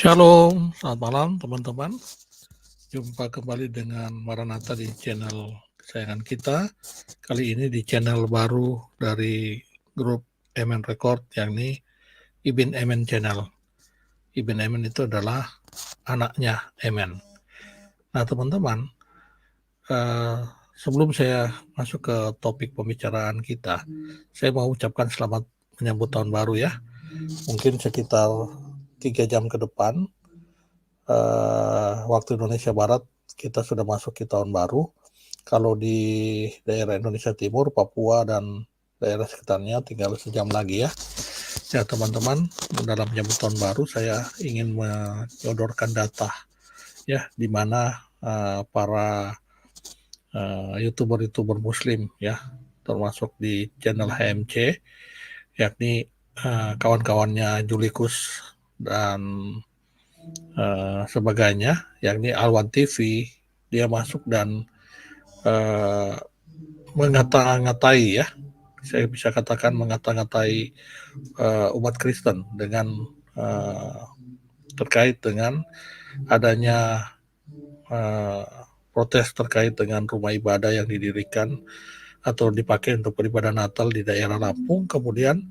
Shalom, selamat malam teman-teman. Jumpa kembali dengan Maranatha di channel kesayangan kita. Kali ini di channel baru dari grup Emen Record, yakni Ibn Emen Channel. Ibn Emen itu adalah anaknya Emen. Nah teman-teman, sebelum saya masuk ke topik pembicaraan kita, saya mau ucapkan selamat menyambut tahun baru ya. Mungkin sekitar 3 jam ke depan, waktu Indonesia Barat kita sudah masuk ke tahun baru. Kalau di daerah Indonesia Timur, Papua dan daerah sekitarnya tinggal sejam lagi ya. Ya teman-teman, dalam menyambut tahun baru saya ingin menyodorkan data ya, di mana para YouTuber Muslim ya, termasuk di channel HMC, yakni kawan-kawannya Julikus dan sebagainya, yakni Alwan TV, dia masuk dan mengata-ngatai ya, saya bisa katakan mengata-ngatai umat Kristen dengan terkait dengan adanya protes terkait dengan rumah ibadah yang didirikan atau dipakai untuk beribadah Natal di daerah Lampung. Kemudian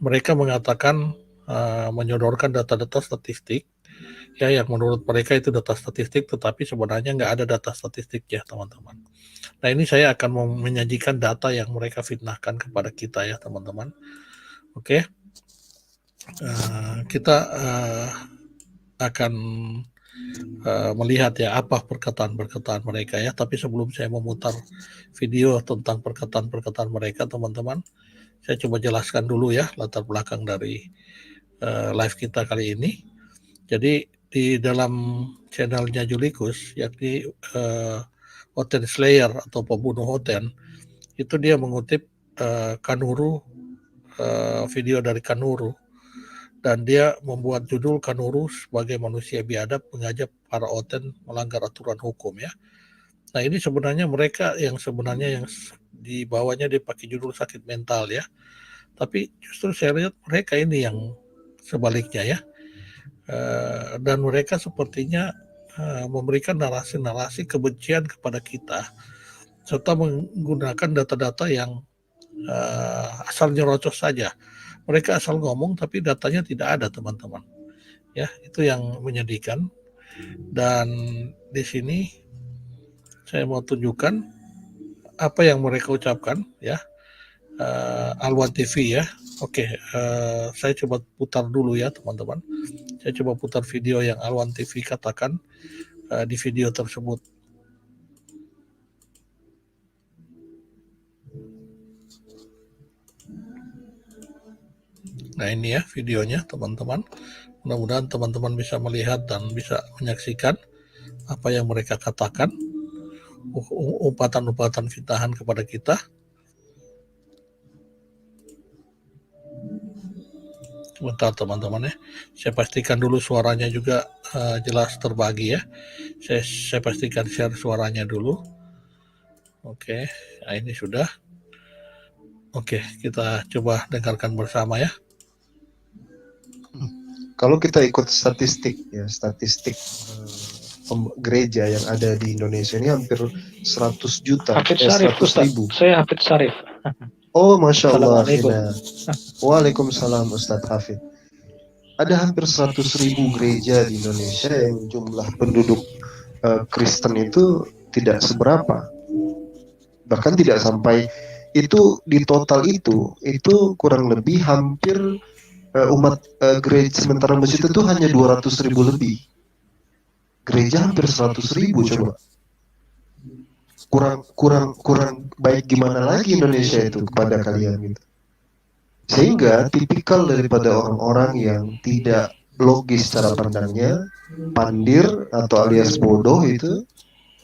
mereka mengatakan menyodorkan data-data statistik ya, yang menurut mereka itu data statistik, tetapi sebenarnya nggak ada data statistik ya teman-teman. Nah ini saya akan menyajikan data yang mereka fitnahkan kepada kita ya teman-teman. Oke, kita akan melihat ya apa perkataan-perkataan mereka ya. Tapi sebelum saya memutar video tentang perkataan-perkataan mereka teman-teman, saya coba jelaskan dulu ya latar belakang dari live kita kali ini. Jadi di dalam channelnya Julikus, yakni Hoten Slayer atau pembunuh Hoten, itu dia mengutip Kanuru, video dari Kanuru, dan dia membuat judul Kanuru sebagai manusia biadab mengajak para Hoten melanggar aturan hukum ya. Nah ini sebenarnya mereka yang dibawanya dia pakai judul sakit mental ya, tapi justru saya lihat mereka ini yang sebaliknya ya. Dan mereka sepertinya memberikan narasi-narasi kebencian kepada kita, serta menggunakan data-data yang asal nyerocos saja. Mereka asal ngomong tapi datanya tidak ada teman-teman. Ya, itu yang menyedihkan. Dan di sini saya mau tunjukkan apa yang mereka ucapkan ya. Alwan TV ya. Oke, saya coba putar dulu ya teman-teman. Saya coba putar video yang Alwan TV katakan di video tersebut. Nah ini ya videonya teman-teman. Mudah-mudahan teman-teman bisa melihat dan bisa menyaksikan apa yang mereka katakan, umpatan-umpatan fitnahan kepada kita. Bentar teman-teman ya, saya pastikan dulu suaranya juga jelas terbagi ya. Saya pastikan share suaranya dulu. Oke, nah ini sudah. Oke, kita coba dengarkan bersama ya. Kalau kita ikut statistik ya, gereja yang ada di Indonesia ini hampir 100 juta, Hafid Syarif, 100 ribu. Saya Hafid Syarif. Oh, Masya Allah. Assalamualaikum. Waalaikumsalam Ustadz Hafid. Ada hampir 100 ribu gereja di Indonesia yang jumlah penduduk Kristen itu tidak seberapa. Bahkan tidak sampai itu di total itu kurang lebih hampir umat gereja, sementara masjid itu hanya 200 ribu lebih. Gereja hampir 100 ribu coba. Kurang baik gimana lagi Indonesia itu kepada kalian gitu. Sehingga tipikal daripada orang-orang yang tidak logis cara pandangnya, pandir atau alias bodoh itu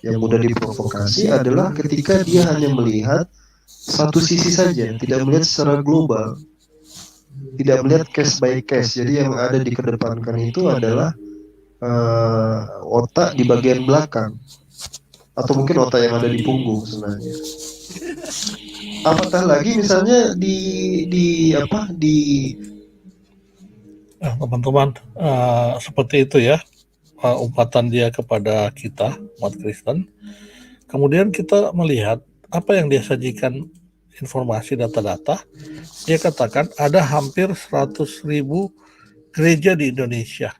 yang mudah diprovokasi adalah ketika dia hanya melihat satu sisi saja, tidak melihat secara global, tidak melihat case by case. Jadi yang ada dikedepankan itu adalah otak di bagian belakang, atau mungkin otak yang ada di punggung sebenarnya. Apatah lagi misalnya di Nah, teman-teman, seperti itu ya, umpatan dia kepada kita, umat Kristen. Kemudian kita melihat apa yang dia sajikan informasi data-data. Dia katakan ada hampir 100.000 gereja di Indonesia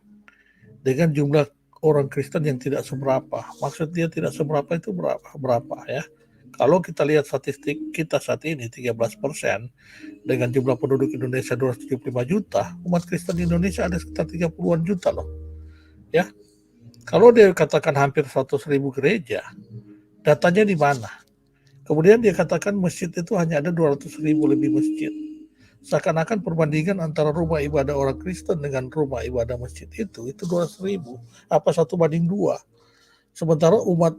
dengan jumlah orang Kristen yang tidak seberapa. Maksud dia tidak seberapa itu berapa ya? Kalau kita lihat statistik kita saat ini 13% dengan jumlah penduduk Indonesia 275 juta, umat Kristen di Indonesia ada sekitar 30-an juta loh. Ya. Kalau dia katakan hampir 100.000 gereja, datanya di mana? Kemudian dia katakan masjid itu hanya ada 200.000 lebih masjid. Seakan-akan perbandingan antara rumah ibadah orang Kristen dengan rumah ibadah masjid itu 200.000, apa 1:2. Sementara umat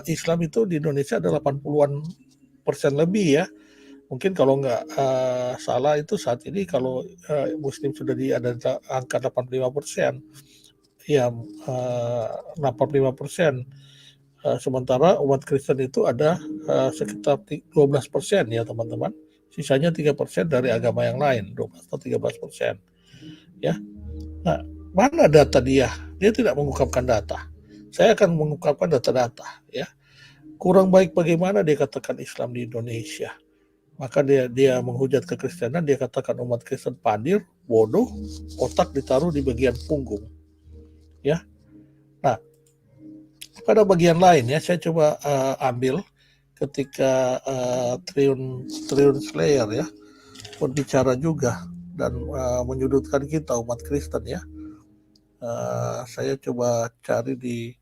Islam itu di Indonesia ada 80-an% lebih ya. Mungkin kalau nggak salah itu saat ini kalau Muslim sudah ada angka 85%, ya 85%. Sementara umat Kristen itu ada sekitar 12% ya teman-teman. Sisanya 3% dari agama yang lain, 12 atau 13%. Ya. Nah, mana data dia? Dia tidak mengungkapkan data. Saya akan mengungkapkan data-data ya. Kurang baik bagaimana dia katakan Islam di Indonesia. Maka dia menghujat kekristenan, dia katakan umat Kristen pandir, bodoh, otak ditaruh di bagian punggung. Ya. Nah, pada bagian lain ya saya coba ambil ketika Triun Slayer ya berbicara juga dan menyudutkan kita umat Kristen ya. Saya coba cari di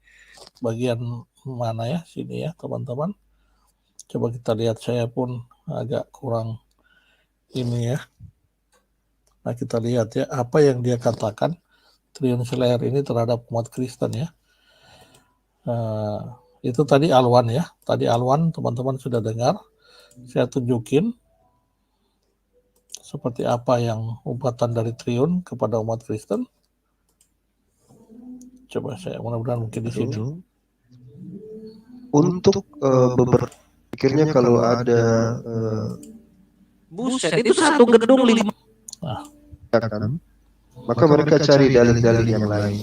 bagian mana ya, sini ya teman-teman. Coba kita lihat, saya pun agak kurang ini ya. Nah kita lihat ya apa yang dia katakan Triun Slayer ini terhadap umat Kristen ya. Itu tadi Alwan ya. Tadi Alwan teman-teman sudah dengar. Saya tunjukin seperti apa yang umpatan dari Triun kepada umat Kristen. Coba saya mudah-mudahan mungkin di sini. Untuk beberapa pikirnya kalau ada buset itu satu gedung 5. Nah, kan, maka mereka cari dalil-dalil yang lain,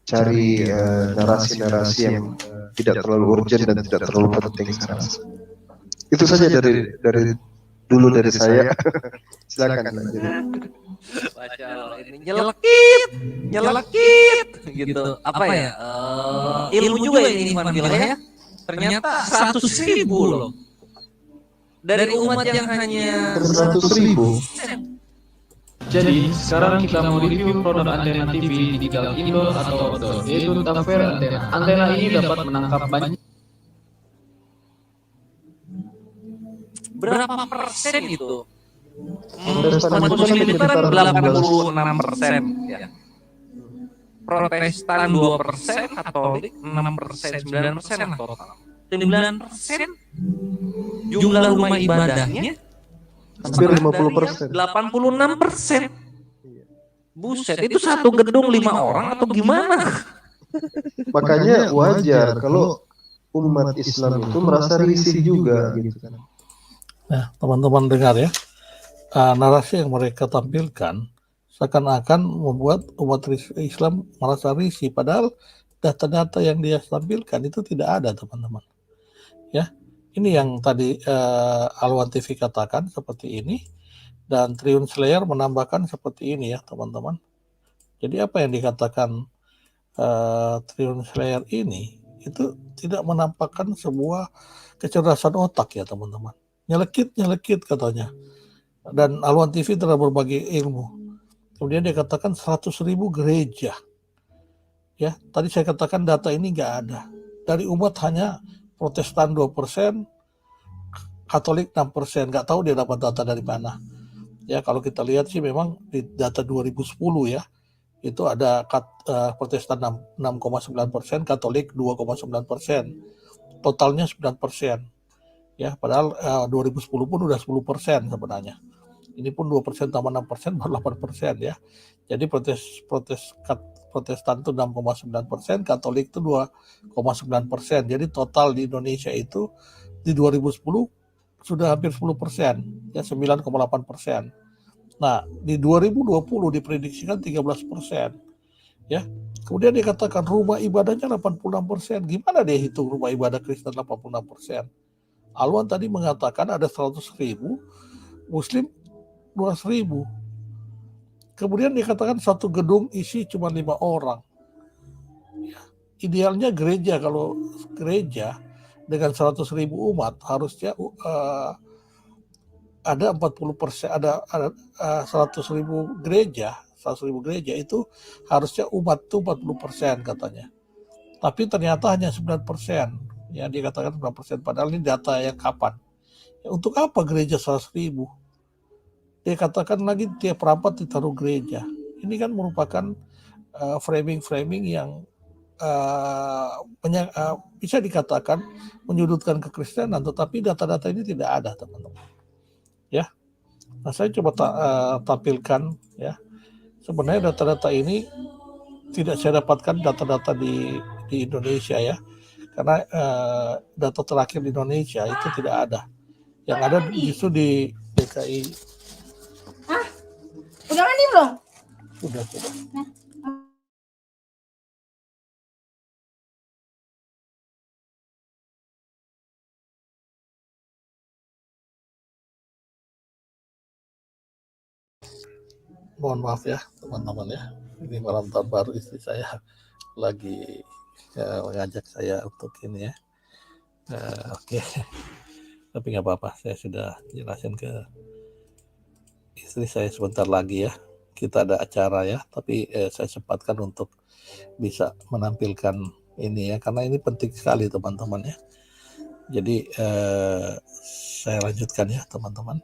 cari narasi-narasi yang tidak terlalu urgent dan tidak terlalu penting saya rasa. Itu saja dari dulu dari saya. Silakan lanjut. Baca ini nyelekit gitu. Apa ya? Ilmu juga ini Ivan bilang ya. Ternyata 100.000 loh. Dari umat yang hanya 100.000. Jadi, sekarang kita mau review produk antena TV digital indoor atau outdoor, yaitu Tafer Antena. Antena ini dapat menangkap banyak. berapa persen itu? Umat Muslim itu kan 86% ya. Protestan 2%, Katolik 6%, 9% lah total. 9% jumlah rumah ibadahnya Hampir 50%. 86%. Buset, itu satu gedung 5 orang atau gimana? Makanya wajar kalau umat Islam itu merasa risih juga gitu kan. Nah, teman-teman dengar ya, narasi yang mereka tampilkan seakan-akan membuat umat Islam merasa risih, padahal data-data yang dia tampilkan itu tidak ada, teman-teman. Ya, ini yang tadi Alwan TV katakan seperti ini, dan Triun Slayer menambahkan seperti ini ya, teman-teman. Jadi apa yang dikatakan Triun Slayer ini itu tidak menampakkan sebuah kecerdasan otak ya, teman-teman. Nyelekit katanya. Dan Alwan TV telah berbagi ilmu. Kemudian dia katakan 100.000 gereja. Ya, tadi saya katakan data ini nggak ada. Dari umat hanya Protestan 2%, Katolik 6%. Nggak tahu dia dapat data dari mana. Ya, kalau kita lihat sih memang di data 2010 ya, itu ada Protestan 6,9%, Katolik 2,9%. Totalnya 9%. Ya, padahal 2010 pun udah 10% sebenarnya. Ini pun 2% tambah 6% baru 8% ya. Jadi Protestan itu 6,9%, Katolik itu 2,9%. Jadi total di Indonesia itu di 2010 sudah hampir 10%, ya 9,8%. Nah, di 2020 diprediksikan 13%. Ya. Kemudian dikatakan rumah ibadahnya 86%. Gimana dia hitung rumah ibadah Kristen 86%? Alwan tadi mengatakan ada 100.000, Muslim 200.000. Kemudian dikatakan satu gedung isi cuma 5 orang. Idealnya gereja, kalau gereja dengan 100.000 umat harusnya ada 40%, ada 100.000 gereja. 100.000 gereja itu harusnya umat itu 40% katanya. Tapi ternyata hanya 9%. Ya, dikatakan 9%. Padahal ini data yang kapan? Ya, untuk apa gereja 100.000? Dia katakan lagi tiap rapat ditaruh gereja. Ini kan merupakan framing-framing yang bisa dikatakan menyudutkan kekristenan, tetapi data-data ini tidak ada, teman-teman. Ya, nah saya coba tampilkan ya. Sebenarnya data-data ini tidak saya dapatkan data-data di Indonesia ya, karena data terakhir di Indonesia itu tidak ada. Yang ada justru di DKI. Udah mandi belum? Sudah. Nah. Mohon maaf ya teman-teman ya. Ini malam tahun baru istri saya lagi mengajak saya untuk ini ya. Oke. Tapi nggak apa-apa, saya sudah jelasin ke istri saya sebentar lagi ya. Kita ada acara ya, tapi saya sempatkan untuk bisa menampilkan ini ya, karena ini penting sekali teman-teman ya. Jadi saya lanjutkan ya teman-teman.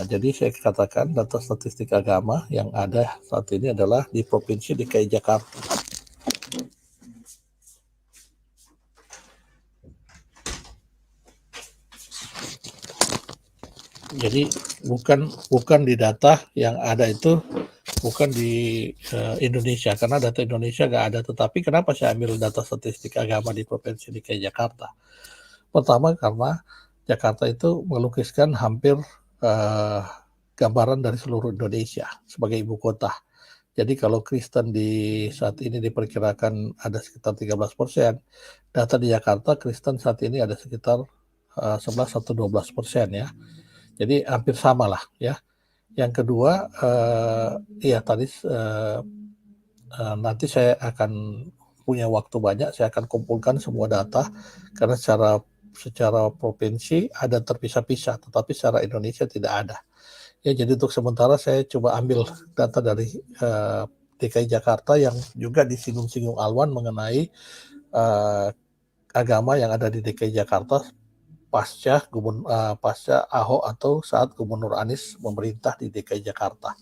Jadi saya katakan data statistik agama yang ada saat ini adalah di Provinsi DKI Jakarta. Jadi bukan di data yang ada itu, bukan di Indonesia, karena data Indonesia nggak ada. Tetapi kenapa saya ambil data statistik agama di Provinsi DKI Jakarta? Pertama karena Jakarta itu melukiskan hampir gambaran dari seluruh Indonesia sebagai ibu kota. Jadi kalau Kristen di saat ini diperkirakan ada sekitar 13%, data di Jakarta Kristen saat ini ada sekitar 11-12% ya. Jadi hampir sama lah ya. Yang kedua, tadi nanti saya akan punya waktu banyak, saya akan kumpulkan semua data karena secara provinsi ada terpisah-pisah, tetapi secara Indonesia tidak ada. Ya, jadi untuk sementara saya coba ambil data dari DKI Jakarta yang juga disinggung-singgung Alwan mengenai agama yang ada di DKI Jakarta pasca Ahok atau saat Gubernur Anies memerintah di DKI Jakarta.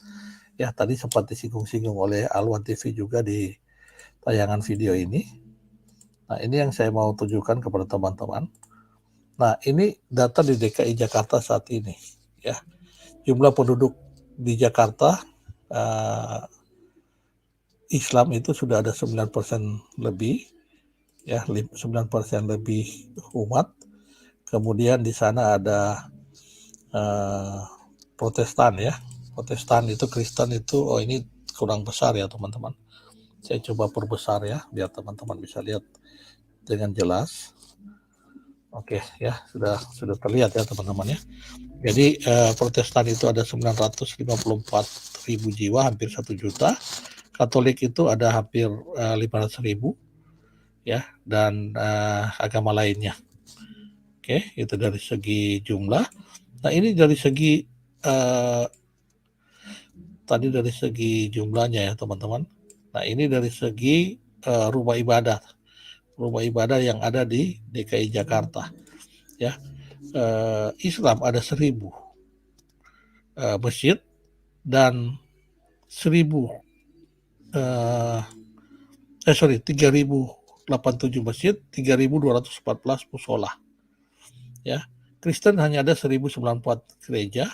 Ya, tadi sempat disinggung-singgung oleh Alwan TV juga di tayangan video ini. Nah, ini yang saya mau tunjukkan kepada teman-teman. Nah, ini data di DKI Jakarta saat ini. Ya, jumlah penduduk di Jakarta Islam itu sudah ada 9% lebih, ya 9% lebih umat. Kemudian di sana ada Protestan ya. Protestan itu Kristen itu, ini kurang besar ya teman-teman. Saya coba perbesar ya, biar teman-teman bisa lihat dengan jelas. Oke ya, sudah terlihat ya teman-teman ya. Jadi Protestan itu ada 954.000 jiwa, hampir 1 juta. Katolik itu ada hampir 500.000 ya, dan agama lainnya. Oke, itu dari segi jumlah. Nah, ini dari segi tadi dari segi jumlahnya ya teman-teman. Nah, ini dari segi rumah ibadah yang ada di DKI Jakarta ya. Islam ada 1.000 masjid dan 3.087 masjid, 3.214 musola. Ya, Kristen hanya ada 1.094 gereja.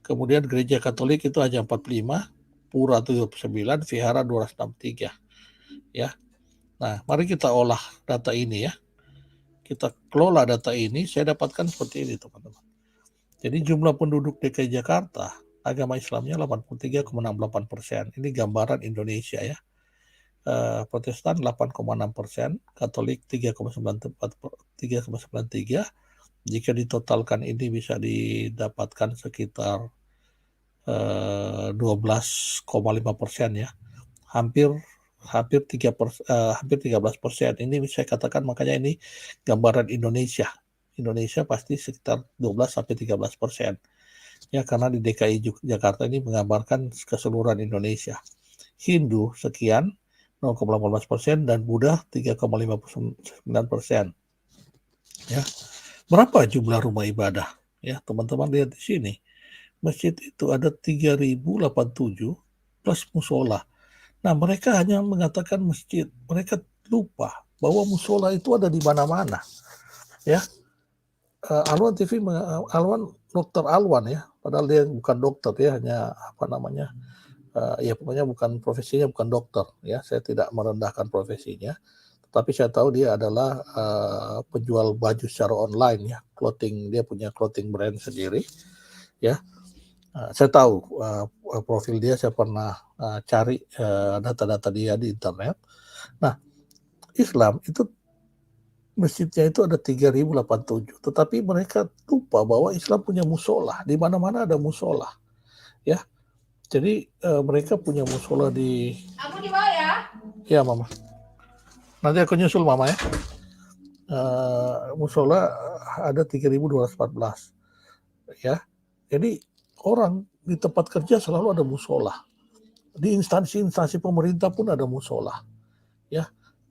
Kemudian gereja Katolik itu hanya 45, pura 79, vihara 263. Ya. Nah, mari kita olah data ini ya. Kita kelola data ini, saya dapatkan seperti ini teman-teman. Jadi jumlah penduduk DKI Jakarta agama Islamnya 83,68%. Ini gambaran Indonesia ya. Protestan 8,6%, Katolik 3,93. Jika ditotalkan ini bisa didapatkan sekitar 12,5% ya. Hampir 13%. Ini saya katakan, makanya ini gambaran Indonesia. Indonesia pasti sekitar 12-13%. Ya, karena di DKI Jakarta ini menggambarkan keseluruhan Indonesia. Hindu sekian 0,18% dan Buddha 3,59%. Ya. Berapa jumlah rumah ibadah? Ya, teman-teman lihat di sini. Masjid itu ada 3.087 plus musola. Nah, mereka hanya mengatakan masjid. Mereka lupa bahwa musola itu ada di mana-mana. Ya. Alwan TV, Dr. Alwan ya, padahal dia bukan dokter ya, hanya ya pokoknya bukan profesinya, bukan dokter ya. Saya tidak merendahkan profesinya, tetapi saya tahu dia adalah penjual baju secara online ya, clothing, dia punya clothing brand sendiri ya. Saya tahu profil dia, saya pernah cari data-data dia di internet. Nah, Islam itu masjidnya itu ada 3.087, tetapi mereka lupa bahwa Islam punya musola, di mana-mana ada musola ya. Jadi mereka punya musola di... Aku dibawa ya? Ya, Mama. Nanti aku nyusul Mama ya. Musola ada 3.214 ya. Jadi orang di tempat kerja selalu ada musola. Di instansi-instansi pemerintah pun ada musola ya.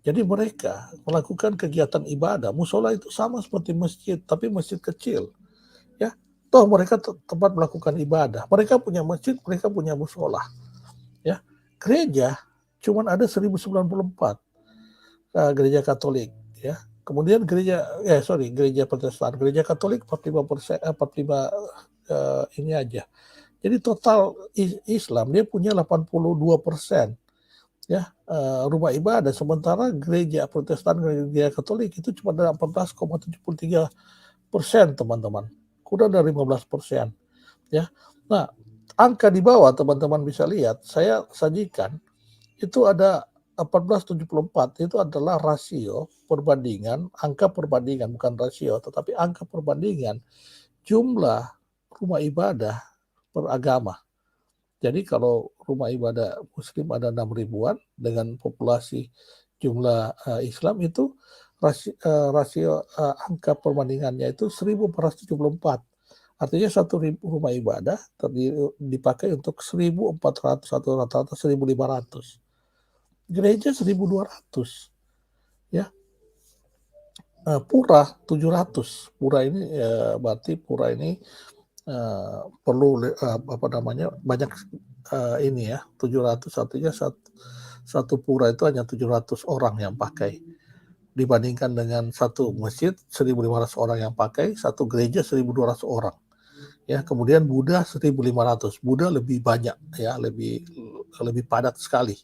Jadi mereka melakukan kegiatan ibadah. Musola itu sama seperti masjid, tapi masjid kecil. Ya, toh mereka tempat melakukan ibadah. Mereka punya masjid, mereka punya musola. Ya, gereja cuma ada 1094 gereja Katolik. Ya, kemudian gereja Protestan, gereja Katolik 45%, 45 ini aja. Jadi total Islam dia punya 82%. Ya, rumah ibadah, sementara gereja Protestan, gereja Katolik itu cuma ada 14,73%, teman-teman, kurang dari 15%. Ya, nah angka di bawah teman-teman bisa lihat, saya sajikan itu ada 1474, itu adalah rasio perbandingan, angka perbandingan, bukan rasio, tetapi angka perbandingan jumlah rumah ibadah per agama. Jadi kalau rumah ibadah Muslim ada 6.000-an dengan populasi jumlah Islam itu rasio angka perbandingannya itu 1.474. Artinya 1.000 rumah ibadah dipakai untuk 1.400 atau rata-rata 1.500. Gereja 1.200. Ya. Pura 700. Pura ini berarti pura ini perlu banyak ini ya, 700, artinya satu pura itu hanya 700 orang yang pakai, dibandingkan dengan satu masjid 1.500 orang yang pakai, satu gereja 1.200 orang ya. Kemudian Buddha 1.500, Buddha lebih banyak ya, lebih padat sekali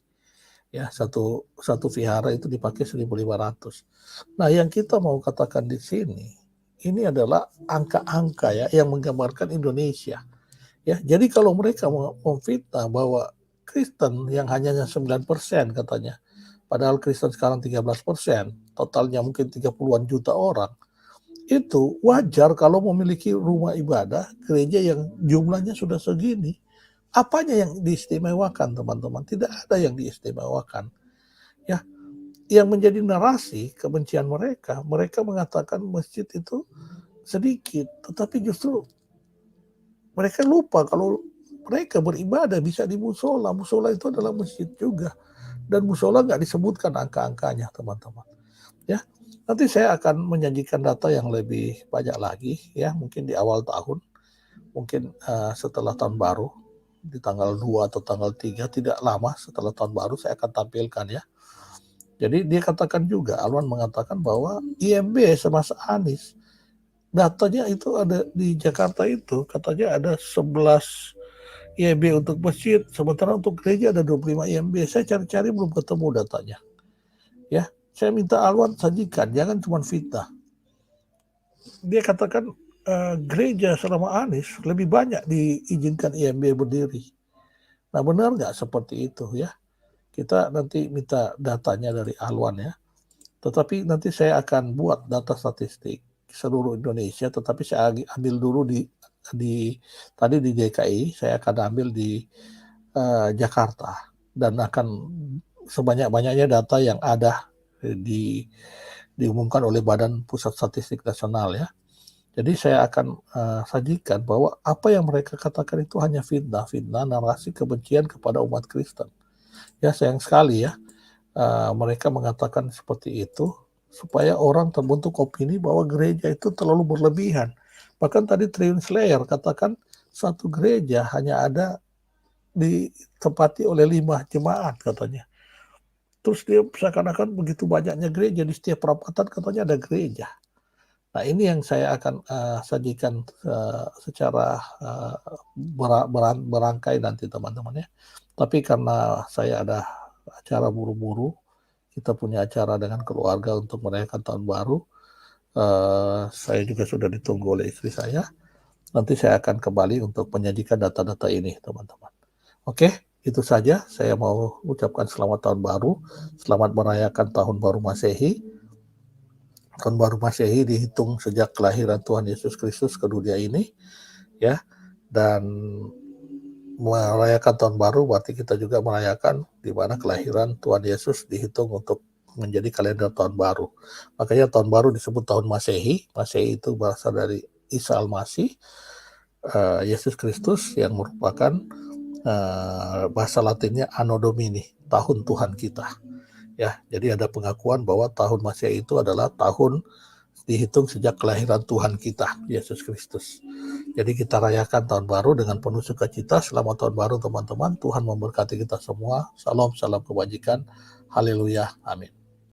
ya, satu vihara itu dipakai 1.500. Nah, yang kita mau katakan di sini ini adalah angka-angka ya yang menggambarkan Indonesia. Ya, jadi kalau mereka memfitnah bahwa Kristen yang hanya 9% katanya, padahal Kristen sekarang 13%, totalnya mungkin 30-an juta orang, itu wajar kalau memiliki rumah ibadah, gereja yang jumlahnya sudah segini. Apanya yang diistimewakan, teman-teman? Tidak ada yang diistimewakan. Ya, yang menjadi narasi kebencian mereka mengatakan masjid itu sedikit, tetapi justru mereka lupa kalau mereka beribadah bisa di musola. Musola itu adalah masjid juga, dan musola nggak disebutkan angka-angkanya, teman-teman. Ya, nanti saya akan menyajikan data yang lebih banyak lagi ya, mungkin di awal tahun, mungkin setelah tahun baru di tanggal 2 atau tanggal 3, tidak lama setelah tahun baru saya akan tampilkan ya. Jadi dia katakan juga, Alwan mengatakan bahwa IMB semasa Anies, datanya itu ada di Jakarta itu, katanya ada 11 IMB untuk masjid, sementara untuk gereja ada 25 IMB. Saya cari-cari belum ketemu datanya. Ya, saya minta Alwan sajikan, jangan cuma fitnah. Dia katakan gereja selama Anies lebih banyak diizinkan IMB berdiri. Nah, benar nggak seperti itu ya? Kita nanti minta datanya dari Alwan ya. Tetapi nanti saya akan buat data statistik seluruh Indonesia, tetapi saya ambil dulu tadi di DKI, saya akan ambil di Jakarta, dan akan sebanyak-banyaknya data yang ada diumumkan oleh Badan Pusat Statistik Nasional ya. Jadi saya akan sajikan bahwa apa yang mereka katakan itu hanya fitnah, narasi kebencian kepada umat Kristen. Ya, sayang sekali ya, mereka mengatakan seperti itu supaya orang terbentuk opini bahwa gereja itu terlalu berlebihan. Bahkan tadi Triun Slayer katakan satu gereja hanya ada ditempati oleh 5 jemaat katanya. Terus dia seakan-akan begitu banyaknya gereja, di setiap perapatan katanya ada gereja. Nah, ini yang saya akan sajikan secara berangkai nanti teman-teman ya. Tapi karena saya ada acara buru-buru, kita punya acara dengan keluarga untuk merayakan tahun baru, saya juga sudah ditunggu oleh istri saya. Nanti saya akan kembali untuk menyajikan data-data ini teman-teman. Oke, itu saja. Saya mau ucapkan selamat tahun baru, selamat merayakan tahun baru Masehi. Tahun baru Masehi dihitung sejak kelahiran Tuhan Yesus Kristus ke dunia ini, ya. Dan merayakan tahun baru berarti kita juga merayakan di mana kelahiran Tuhan Yesus dihitung untuk menjadi kalender tahun baru. Makanya tahun baru disebut tahun Masehi. Masehi itu berasal dari Isa Al-Masih, Yesus Kristus, yang merupakan bahasa Latinnya Anno Domini, tahun Tuhan kita. Ya, jadi ada pengakuan bahwa tahun Masehi itu adalah tahun dihitung sejak kelahiran Tuhan kita, Yesus Kristus. Jadi kita rayakan tahun baru dengan penuh sukacita. Selamat tahun baru teman-teman. Tuhan memberkati kita semua. Salam kebajikan. Haleluya. Amin.